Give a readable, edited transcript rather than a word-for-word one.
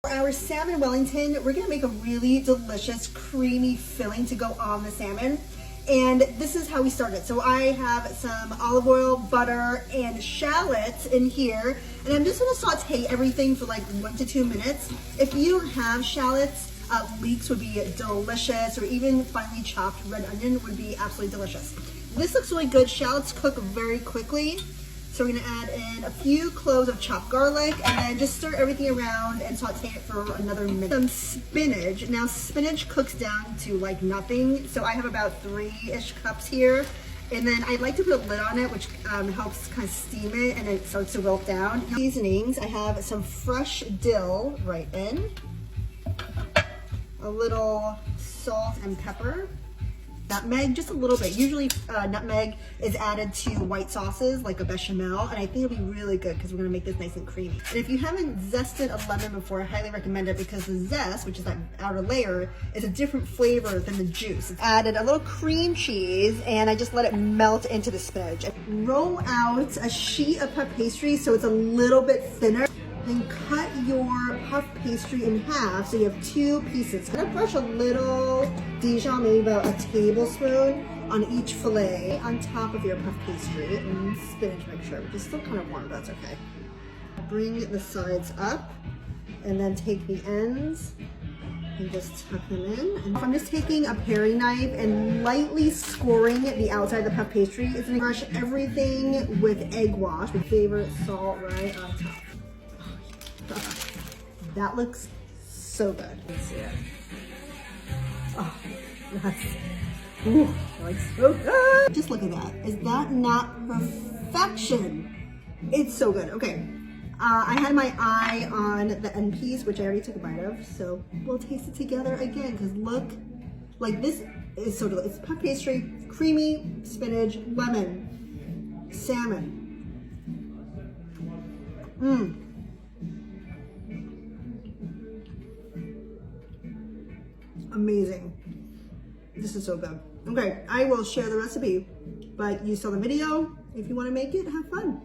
For our Salmon Wellington, we're gonna make a really delicious, creamy filling to go on the salmon. And this is how we started. So I have some olive oil, butter, and shallots in here. And I'm just gonna saute everything for like 1 to 2 minutes. If you don't have shallots, leeks would be delicious, or even finely chopped red onion would be absolutely delicious. This looks really good. Shallots cook very quickly. So we're gonna add in a few cloves of chopped garlic and then just stir everything around and saute it for another minute. Some spinach. Now spinach cooks down to like nothing. So I have about 3-ish cups here. And then I like to put a lid on it, which helps kind of steam it and it starts to wilt down. Seasonings, I have some fresh dill right in. A little salt and pepper. Nutmeg, just a little bit. Usually nutmeg is added to white sauces like a bechamel, and I think it'll be really good because we're gonna make this nice and creamy. And if you haven't zested a lemon before, I highly recommend it because the zest, which is that outer layer, is a different flavor than the juice. It's added a little cream cheese and I just let it melt into the spinach. Roll out a sheet of puff pastry so it's a little bit thinner. Then cut your puff pastry in half so you have 2 pieces. I'm gonna brush a little Dijon, maybe about a tablespoon, on each fillet on top of your puff pastry, and spinach mixture, which is still kind of warm, but that's okay. Bring the sides up and then take the ends and just tuck them in. And I'm just taking a paring knife and lightly scoring the outside of the puff pastry. It's gonna brush everything with egg wash, my favorite salt right on top. That looks so good. Let's see it. Oh, that looks so good. Just look at that. Is that not perfection? It's so good. Okay. I had my eye on the end piece, which I already took a bite of. So we'll taste it together again because look, like this is so delicious. It's puff pastry, creamy spinach, lemon, salmon. Amazing. This is so good. Okay, I will share the recipe, but you saw the video. If you want to make it, have fun.